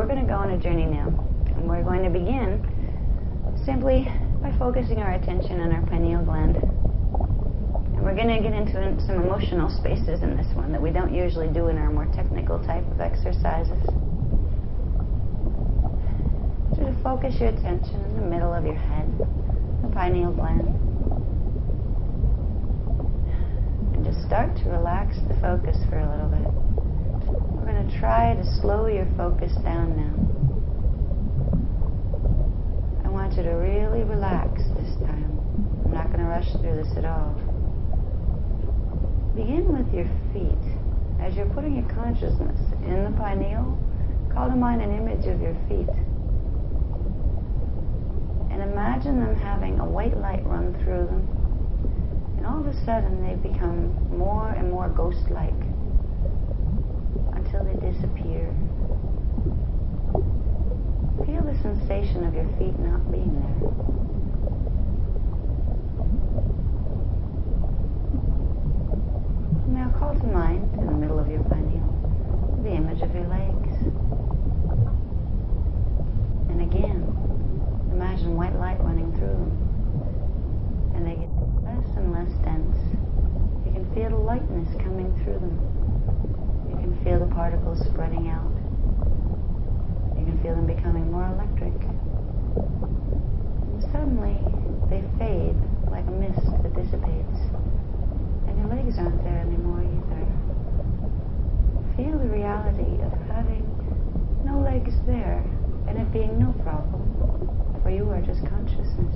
we're going to go on a journey now. And we're going to begin simply by focusing our attention on our pineal gland. And we're going to get into some emotional spaces in this one that we don't usually do in our more technical type of exercises. So to focus your attention in the middle of your head, the pineal gland. And just start to relax the focus for a little bit. We're going to try to slow your focus down now. I want you to really relax this time. I'm not going to rush through this at all. Begin with your feet. As you're putting your consciousness in the pineal, call to mind an image of your feet. And imagine them having a white light run through them. And all of a sudden they become more and more ghost-like until they disappear. Feel the sensation of your feet not being there. Now call to mind, in the middle of your pineal, the image of your legs. And again, imagine white light running through them. And they get less and less dense. You can feel the lightness coming through them. You can feel the particles spreading out. You can feel them becoming more electric. And suddenly, they fade like a mist that dissipates. And your legs aren't there anymore either. Feel the reality of having no legs there, and it being no problem, for you are just consciousness.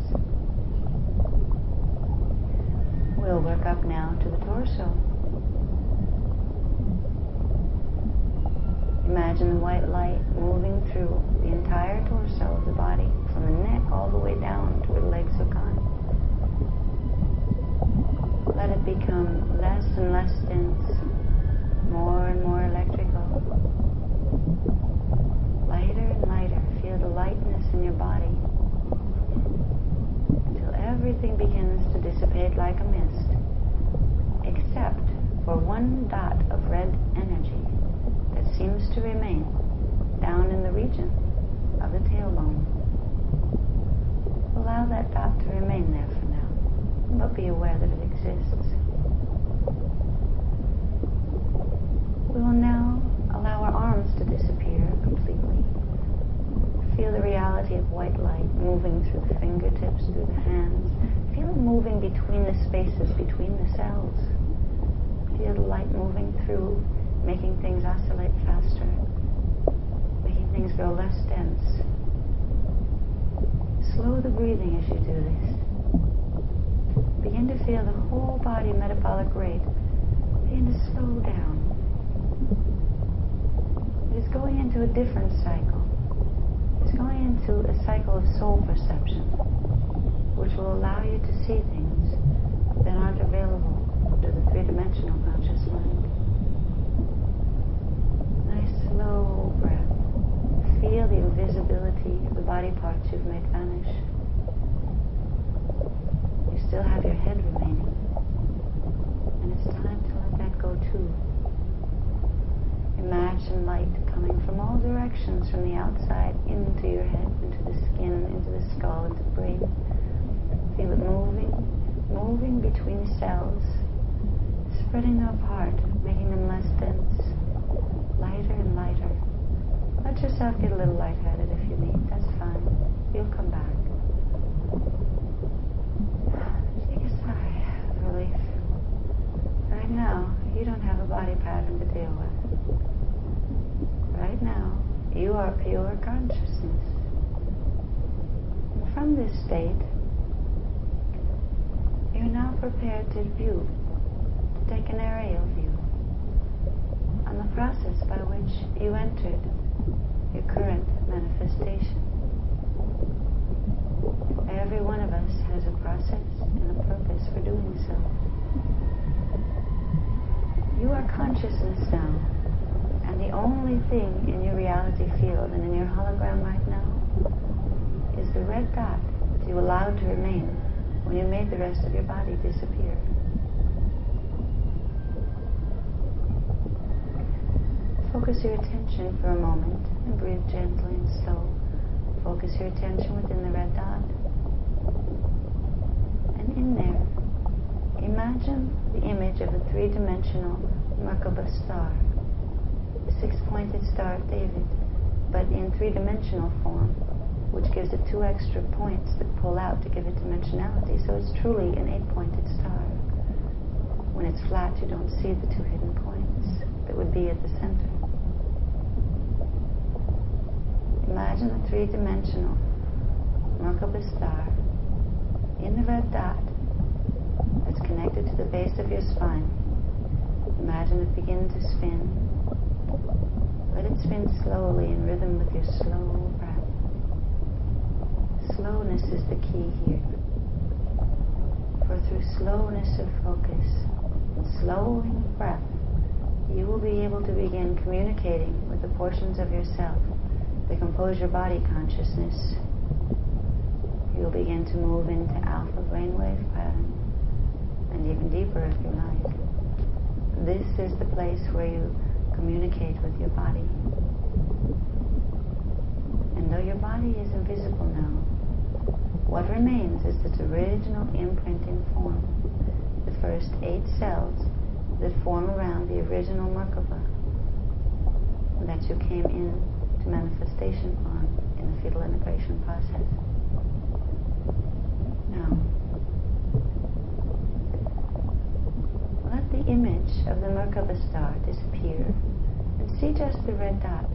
We'll work up now to the torso. Imagine the white light moving through the entire torso of the body, from the neck all the way down to where the legs hook on. Let it become less and less dense, more and more electrical. Lighter and lighter. Feel the lightness in your body until everything begins to dissipate like a mist, except for one dot of red energy that seems to remain down in the region of the tailbone. Allow that dot to remain there for now, but be aware that it exists. We will now allow our arms to disappear completely. Feel the reality of white light moving through the fingertips, through the hands. Feel it moving between the spaces, between the cells. Feel the light moving through, making things oscillate faster, making things grow less dense. Slow the breathing as you do this. Begin to feel the whole body metabolic rate begin to slow down. It is going into a different cycle. It's going into a cycle of soul perception, which will allow you to see things that aren't available to the three-dimensional conscious mind. Nice slow breath. Feel the invisibility of the body parts you've made vanish. You still have your head remaining, and it's time to let that go too. Imagine light coming from all directions, from the outside into your head, into the skin, into the skull, into the brain. Feel it moving between cells, spreading them apart, making them less dense, lighter and lighter. Let yourself get a little lightheaded if you need. That's fine. You'll come back. Take a sigh of relief. Right now, you don't have a body pattern to deal with. Right now, you are pure consciousness. And from this state, you're now prepared to view, to take an aerial view on the process by which you entered your current manifestation. Every one of us has a process and a purpose for doing so. You are consciousness now, and the only thing in your reality field and in your hologram right now is the red dot that you allowed to remain when you made the rest of your body disappear. focus your attention for a moment and breathe gently and slow. Focus your attention within the red dot. And in there, imagine the image of a three-dimensional Merkaba star, the six-pointed Star of David, but in three-dimensional form, which gives it two extra points that pull out to give it dimensionality. So it's truly an eight-pointed star. When it's flat, you don't see the two hidden points that would be at the center. Imagine a three-dimensional Merkaba star in the red dot that's connected to the base of your spine. Imagine it begin to spin. Let it spin slowly in rhythm with your slow breath. Slowness is the key here. For through slowness of focus and slowing of breath, you will be able to begin communicating with the portions of yourself that compose your body consciousness. You'll begin to move into alpha brainwave pattern, and even deeper if you like. This is the place where you communicate with your body. And though your body is invisible now, what remains is its original imprinting form, the first 8 cells that form around the original Merkaba that you came in to manifestation on in the fetal integration process. Now, let the image of the Merkaba star disappear and see just the red dot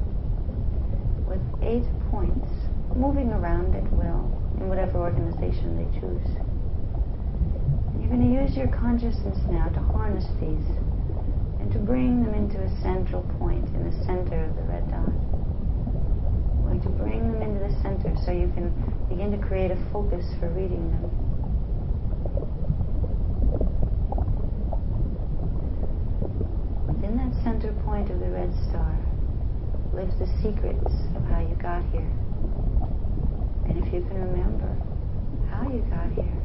with 8 points moving around at will in whatever organization they choose. You're going to use your consciousness now to harness these and to bring them into a central point in the center of the red dot. We're going to bring them into the center so you can begin to create a focus for reading them. Within that center point of the red star lives the secrets of how you got here. And if you can remember how you got here,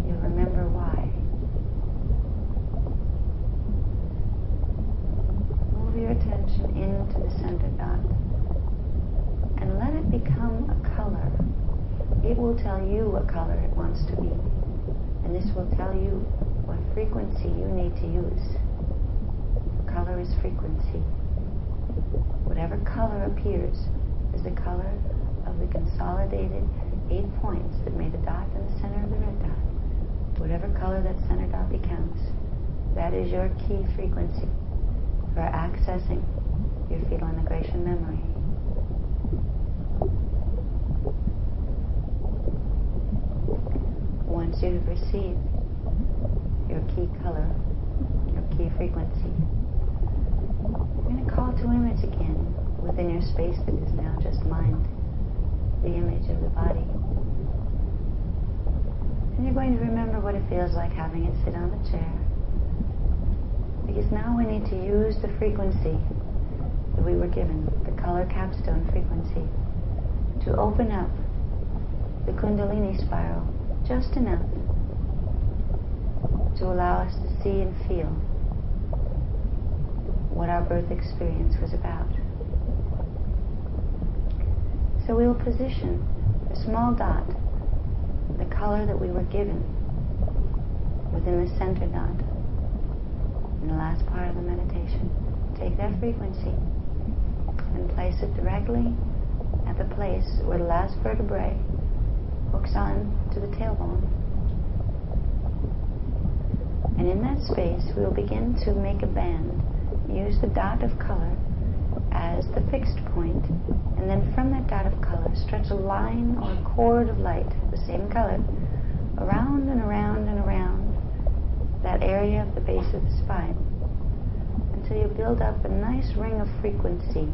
you'll remember why. Move your attention into the center dot and let it become a color. It will tell you what color it wants to be. And this will tell you what frequency you need to use. Color is frequency. Whatever color appears is the color of the consolidated 8 points that made a dot in the center of the red dot. Whatever color that center dot becomes, that is your key frequency for accessing your fetal integration memory. Once you've received your key color, your key frequency, you're going to call to image again within your space that is now just mind, the image of the body. And you're going to remember what it feels like having it sit on the chair. Because now we need to use the frequency that we were given, the color capstone frequency, to open up the Kundalini spiral just enough to allow us to see and feel what our birth experience was about. So we will position a small dot, the color that we were given, within the center dot in the last part of the meditation. Take that frequency and place it directly at the place where the last vertebrae hooks on to the tailbone. And in that space, we will begin to make a band. Use the dot of color as the fixed point, and then from that dot of color, stretch a line or a cord of light, the same color, around and around and around that area of the base of the spine, until you build up a nice ring of frequency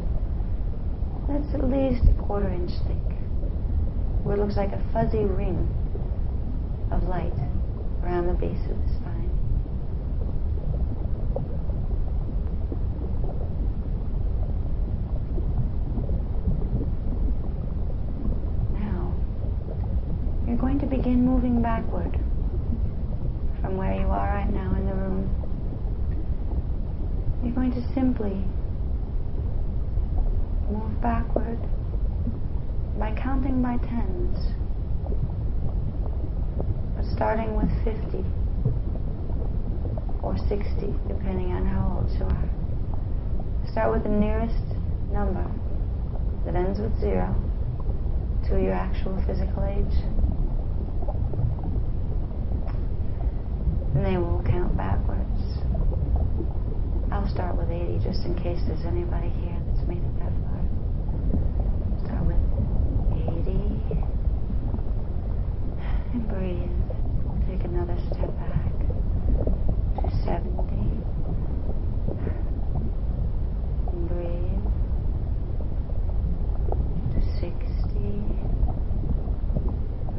that's at least a 1/4 inch thick, where it looks like a fuzzy ring of light around the base of the spine. You're going to begin moving backward from where you are right now in the room. You're going to simply move backward by counting by tens, but starting with 50 or 60, depending on how old you are. Start with the nearest number that ends with 0 to your actual physical age. And they will count backwards. I'll start with 80 just in case there's anybody here that's made it that far. Start with 80 and breathe. Take another step back to 70 and breathe to 60.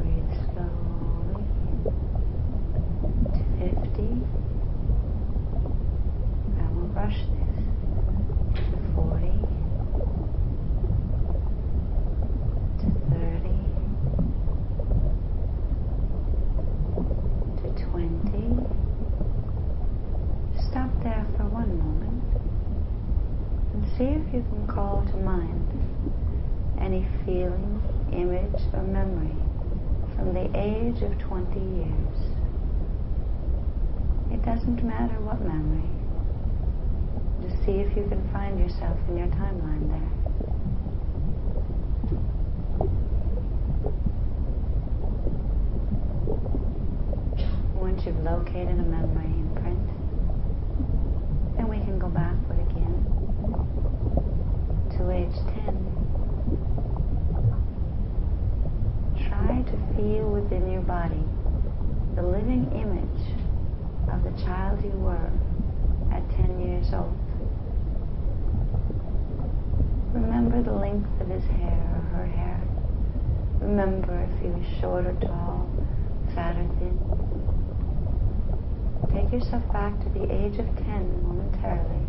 Breathe slowly to 50. Brush this to 40, to 30, to 20. Stop there for one moment and see if you can call to mind any feeling, image, or memory from the age of 20 years. It doesn't matter what memory. Just see if you can find yourself in your timeline there. Once you've located a memory imprint, then we can go backward again to age 10. Try to feel within your body the living image of the child you were at 10 years old. Remember the length of his hair or her hair. Remember if he was short or tall, fat or thin. Take yourself back to the age of 10 momentarily.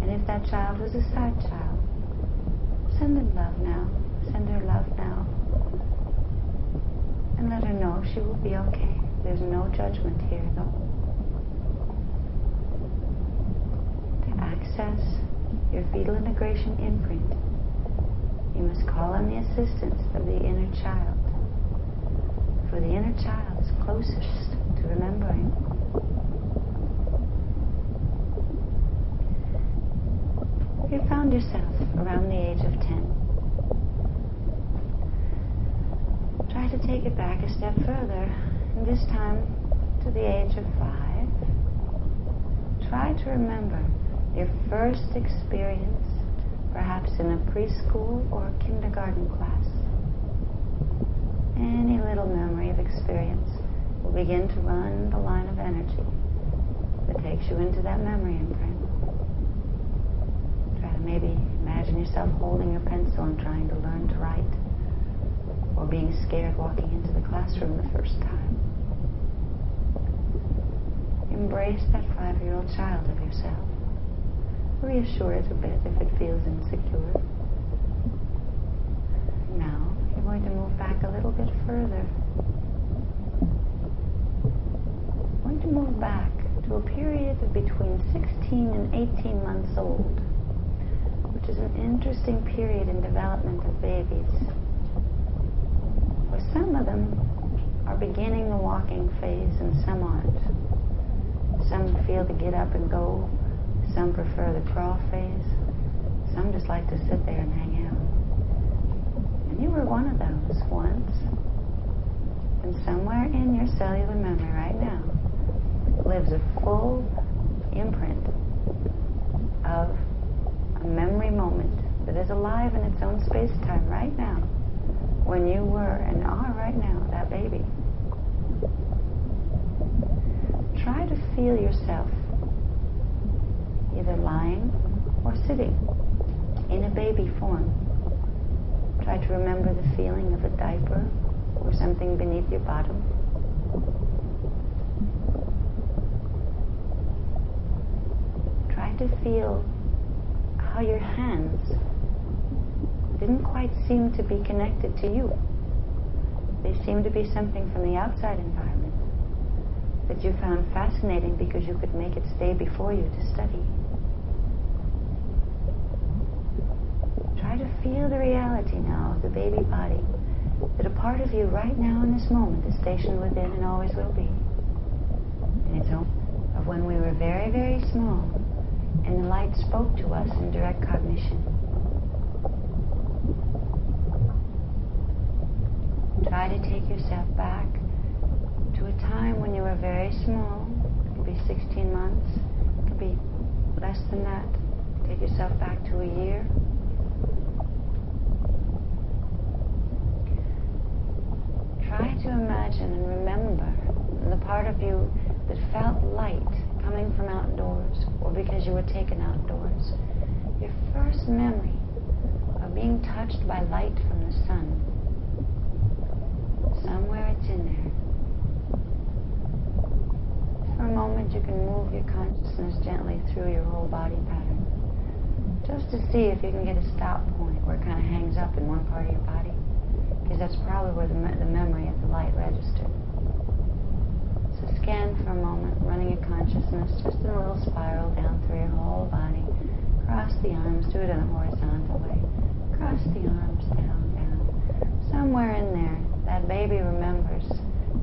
And if that child was a sad child, send him love now. Send her love now. And let her know she will be okay. There's no judgment here though. To access your fetal integration imprint, you must call on the assistance of the inner child, for the inner child is closest to remembering. You found yourself around the age of 10. Try to take it back a step further, and this time to the age of 5. Try to remember your first experience, perhaps in a preschool or a kindergarten class. Any little memory of experience will begin to run the line of energy that takes you into that memory imprint. Try to maybe imagine yourself holding your pencil and trying to learn to write, or being scared walking into the classroom the first time. Embrace that 5-year-old child of yourself. Reassure it a bit if it feels insecure. Now, you're going to move back a little bit further. You're going to move back to a period of between 16 and 18 months old, which is an interesting period in development of babies, where some of them are beginning the walking phase and some aren't. Some feel to get up and go. Some prefer the crawl phase. Some just like to sit there and hang out. And you were one of those once. And somewhere in your cellular memory right now lives a full imprint of a memory moment that is alive in its own space-time right now, when you were and are right now that baby. Try to feel yourself either lying or sitting in a baby form. Try to remember the feeling of a diaper or something beneath your bottom. Try to feel how your hands didn't quite seem to be connected to you. They seemed to be something from the outside environment that you found fascinating because you could make it stay before you to study. feel the reality now of the baby body, that a part of you right now in this moment is stationed within and always will be. And it's of when we were very, very small, and the light spoke to us in direct cognition. Try to take yourself back to a time when you were very small. It could be 16 months, it could be less than that. Take yourself back to a year. Try to imagine and remember the part of you that felt light coming from outdoors, or because you were taken outdoors. Your first memory of being touched by light from the sun. Somewhere it's in there. For a moment you can move your consciousness gently through your whole body pattern, just to see if you can get a stop point where it kind of hangs up in one part of your body, because that's probably where the memory of the light registered. So scan for a moment, running your consciousness just in a little spiral down through your whole body. Cross the arms, do it in a horizontal way. Cross the arms, down, down. Somewhere in there, that baby remembers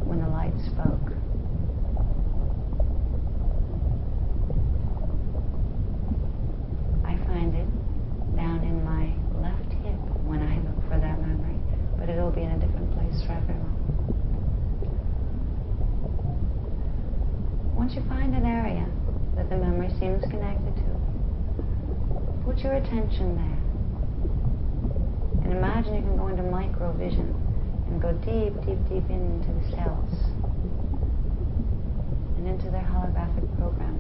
when the light spoke. I find it down in my left hip when I look for that memory, but it'll be in a different place for everyone. Once you find an area that the memory seems connected to, put your attention there. And imagine you can go into micro-vision and go deep, deep, deep into the cells and into their holographic program.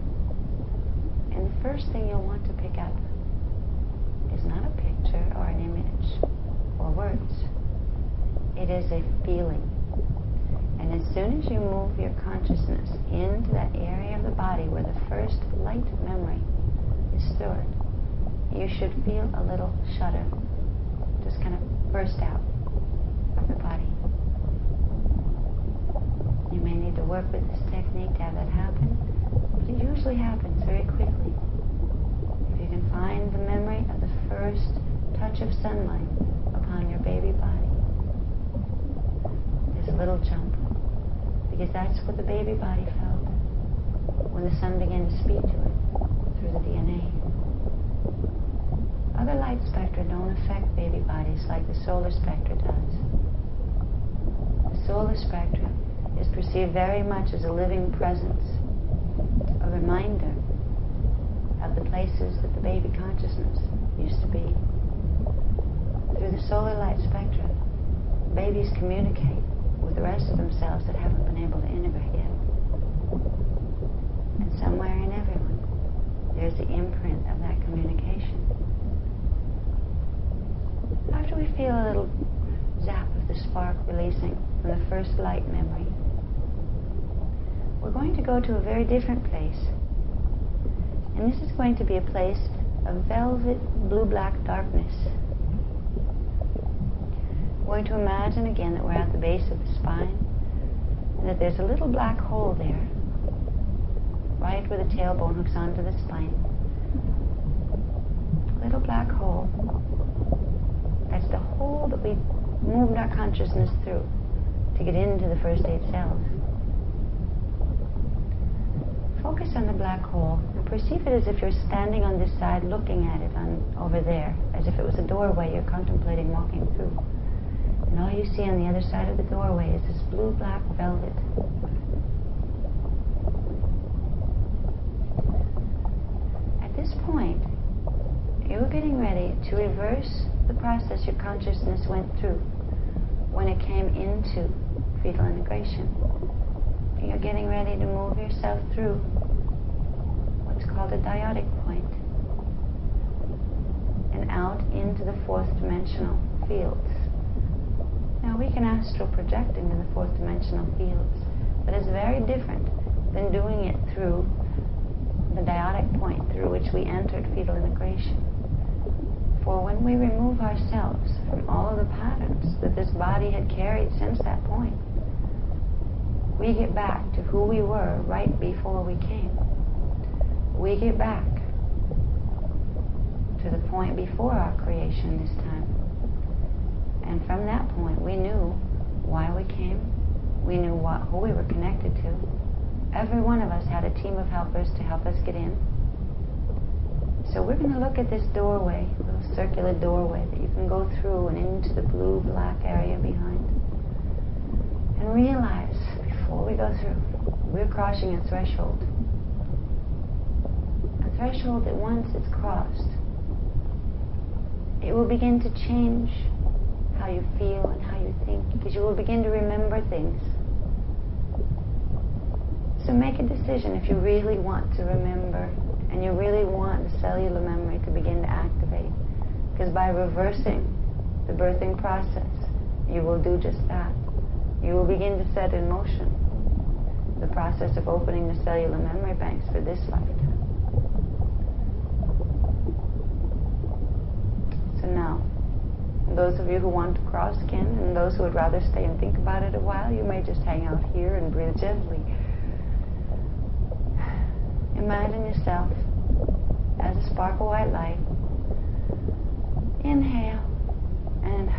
And the first thing you'll want to pick up is not a picture or an image or words. It is a feeling. And as soon as you move your consciousness into that area of the body where the first light memory is stored, you should feel a little shudder just kind of burst out of the body. You may need to work with this technique to have that happen, but it usually happens very quickly. If you can find the memory of the first touch of sunlight upon your baby body, there's a little jump, because that's what the baby body felt when the sun began to speak to it through the DNA. Other light spectra don't affect baby bodies like the solar spectra does. The solar spectra is perceived very much as a living presence, a reminder of the places that the baby consciousness used to be. Through the solar light spectra, babies communicate with the rest of themselves that haven't been able to integrate yet. And somewhere in everyone, there's the imprint of that communication. After we feel a little zap of the spark releasing from the first light memory, we're going to go to a very different place. And this is going to be a place of velvet blue-black darkness. We're going to imagine again that we're at the base of the spine, and that there's a little black hole there, right where the tailbone hooks onto the spine. A little black hole. That's the hole that we moved our consciousness through to get into the first 8 cells. Focus on the black hole and perceive it as if you're standing on this side looking at it over there, as if it was a doorway you're contemplating walking through. And all you see on the other side of the doorway is this blue-black velvet. At this point, you're getting ready to reverse the process your consciousness went through when it came into fetal integration. You're getting ready to move yourself through what's called a diotic point and out into the 4th dimensional fields. Now we can astral project into the 4th dimensional fields, but it's very different than doing it through the diotic point through which we entered fetal integration. For when we remove ourselves from all of the patterns that this body had carried since that point, we get back to who we were right before we came. We get back to the point before our creation this time. And from that point, we knew why we came. We knew who we were connected to. Every one of us had a team of helpers to help us get in. So we're going to look at this doorway, a little circular doorway that you can go through and into the blue-black area behind. And realize, before we go through, we're crossing a threshold. A threshold that once it's crossed, it will begin to change how you feel and how you think, because you will begin to remember things. So make a decision if you really want to remember and you really want the cellular memory to begin to activate. Because by reversing the birthing process, you will do just that. You will begin to set in motion the process of opening the cellular memory banks for this lifetime. So now, those of you who want to cross kin, and those who would rather stay and think about it a while, you may just hang out here and breathe gently. Imagine yourself as a spark of white light. Inhale and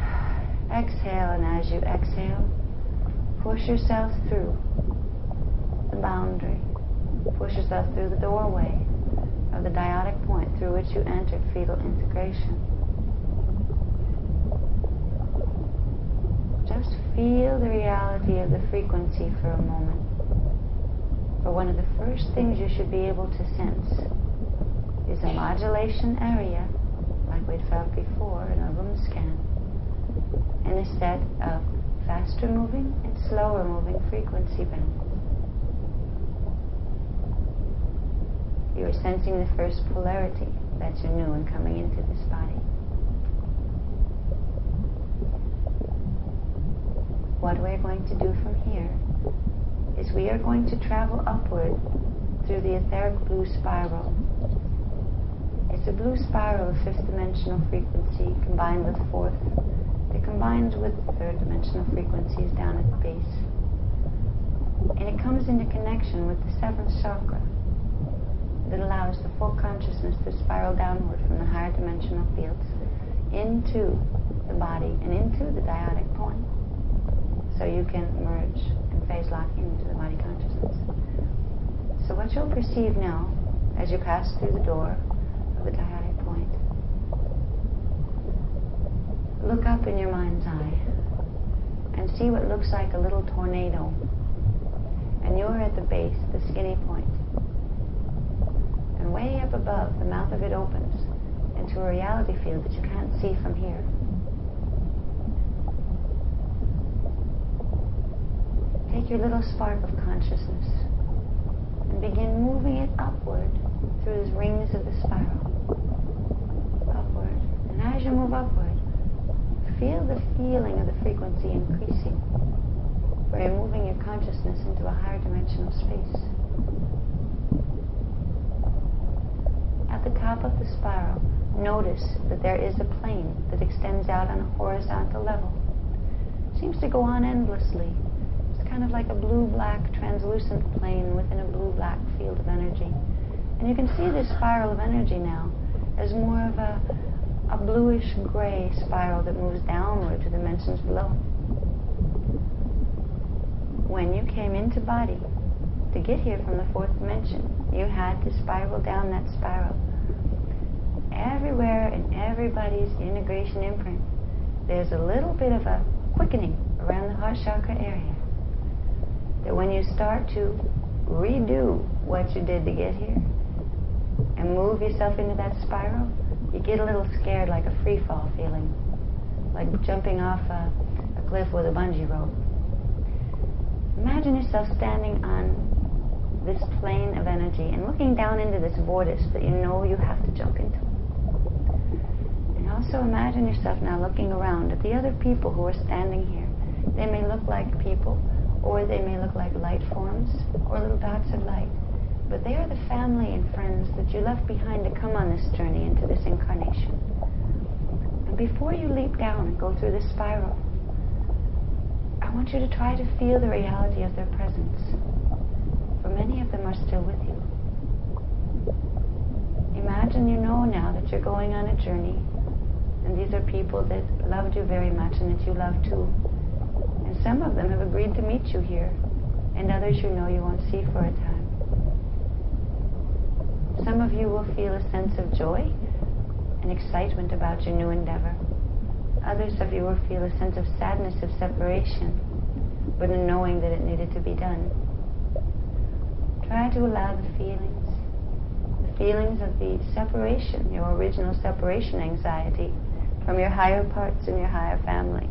exhale, and as you exhale, push yourself through the boundary. Push yourself through the doorway of the diotic point through which you entered fetal integration. Just feel the reality of the frequency for a moment. But one of the first things you should be able to sense is a modulation area, like we'd felt before in a room scan, and a set of faster moving and slower moving frequency bands. You are sensing the first polarity that you knew in coming into this body. What we're going to do from here is we are going to travel upward through the etheric blue spiral. It's a blue spiral of fifth dimensional frequency combined with fourth. It combines with third dimensional frequencies down at the base. And it comes into connection with the seventh chakra that allows the full consciousness to spiral downward from the higher dimensional fields into the body and into the diotic point, so you can merge and phase lock into the body consciousness. So what you'll perceive now, as you pass through the door of the diotic point, look up in your mind's eye and see what looks like a little tornado. And you're at the base, the skinny point. And way up above, the mouth of it opens into a reality field that you can't see from here. Take your little spark of consciousness and begin moving it upward through the rings of the spiral. Upward. And as you move upward, feel the feeling of the frequency increasing, where you're moving your consciousness into a higher dimensional space. At the top of the spiral, notice that there is a plane that extends out on a horizontal level. It seems to go on endlessly. Kind of like a blue-black translucent plane within a blue-black field of energy. And you can see this spiral of energy now as more of a bluish-gray spiral that moves downward to dimensions below. When you came into body, to get here from the fourth dimension, you had to spiral down that spiral. Everywhere in everybody's integration imprint, there's a little bit of a quickening around the heart chakra area. That when you start to redo what you did to get here and move yourself into that spiral, you get a little scared, like a free fall feeling, like jumping off a cliff with a bungee rope. Imagine yourself standing on this plane of energy and looking down into this vortex that you know you have to jump into. And also imagine yourself now looking around at the other people who are standing here. They may look like people, or they may look like light forms, or little dots of light. But they are the family and friends that you left behind to come on this journey into this incarnation. And before you leap down and go through this spiral, I want you to try to feel the reality of their presence. For many of them are still with you. Imagine you know now that you're going on a journey And these are people that loved you very much and that you love too. And some of them have agreed to meet you here, and others you know you won't see for a time. Some of you will feel a sense of joy and excitement about your new endeavor. Others of you will feel a sense of sadness of separation, but in knowing that it needed to be done. Try to allow the feelings of the separation, your original separation anxiety from your higher parts and your higher family.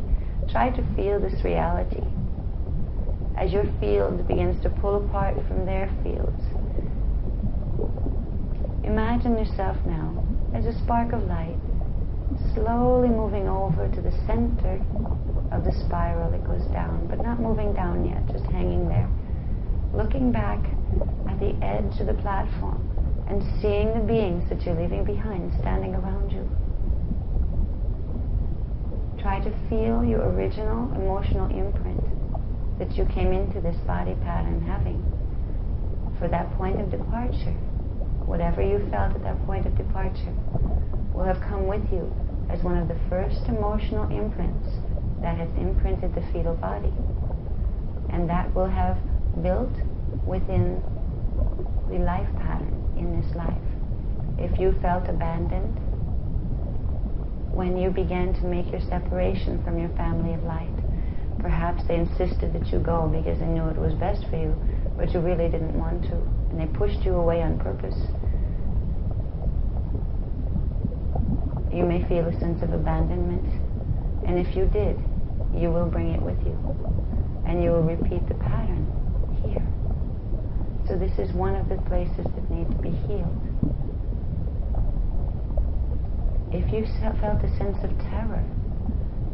Try to feel this reality as your field begins to pull apart from their fields. Imagine yourself now as a spark of light, slowly moving over to the center of the spiral that goes down, but not moving down yet, just hanging there, looking back at the edge of the platform and seeing the beings that you're leaving behind standing around you. Try to feel your original emotional imprint that you came into this body pattern having for that point of departure. Whatever you felt at that point of departure will have come with you as one of the first emotional imprints that has imprinted the fetal body. And that will have built within the life pattern in this life. If you felt abandoned when you began to make your separation from your family of light, perhaps they insisted that you go because they knew it was best for you, but you really didn't want to, and they pushed you away on purpose. You may feel a sense of abandonment, and if you did, you will bring it with you, and you will repeat the pattern here. So this is one of the places that need to be healed. If you felt a sense of terror,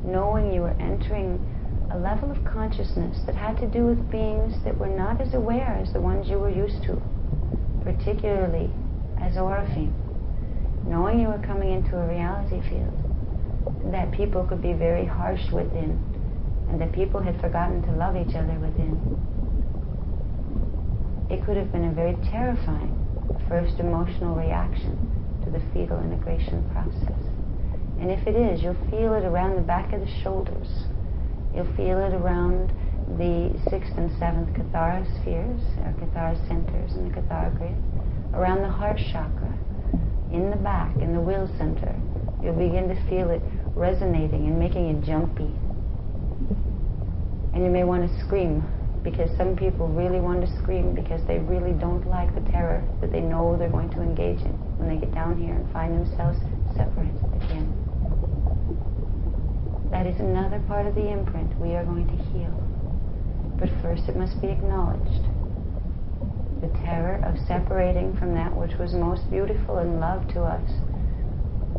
knowing you were entering a level of consciousness that had to do with beings that were not as aware as the ones you were used to, particularly as Oraphim, knowing you were coming into a reality field, that people could be very harsh within, and that people had forgotten to love each other within. It could have been a very terrifying first emotional reaction to the fetal integration process. And if it is, you'll feel it around the back of the shoulders. You'll feel it around the 6th and 7th Kathara spheres, or Kathara centers in the Kathara grid, around the heart chakra, in the back, in the will center. You'll begin to feel it resonating and making you jumpy. And you may want to scream, because some people really want to scream because they really don't like the terror that they know they're going to engage in when they get down here and find themselves separate again. That is another part of the imprint we are going to heal. But first it must be acknowledged. The terror of separating from that which was most beautiful and loved to us,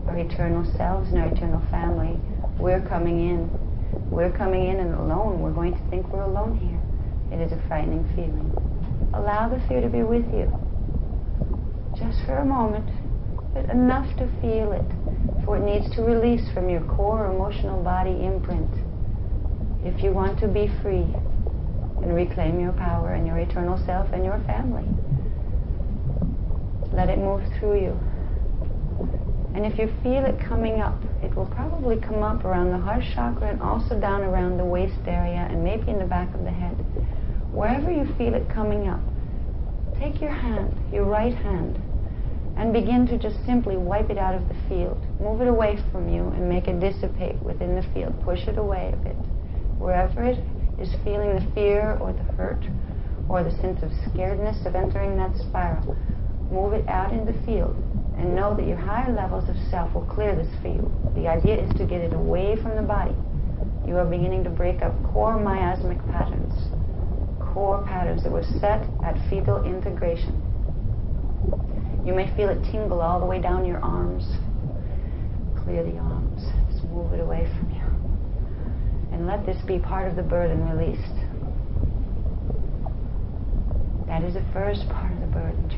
our eternal selves and our eternal family. We're coming in. We're coming in and alone. We're going to think we're alone here. It is a frightening feeling. Allow the fear to be with you. Just for a moment, but enough to feel it, for it needs to release from your core emotional body imprint. If you want to be free and reclaim your power and your eternal self and your family, let it move through you. And if you feel it coming up, it will probably come up around the heart chakra and also down around the waist area and maybe in the back of the head. Wherever you feel it coming up, take your hand, your right hand, and begin to just simply wipe it out of the field. Move it away from you and make it dissipate within the field. Push it away a bit. Wherever it is feeling the fear or the hurt or the sense of scaredness of entering that spiral, move it out in the field and know that your higher levels of self will clear this for you. The idea is to get it away from the body. You are beginning to break up core miasmic patterns, core patterns that were set at fetal integration. You may feel it tingle all the way down your arms. Clear the arms. Just move it away from you. And let this be part of the burden released. That is the first part of the burden.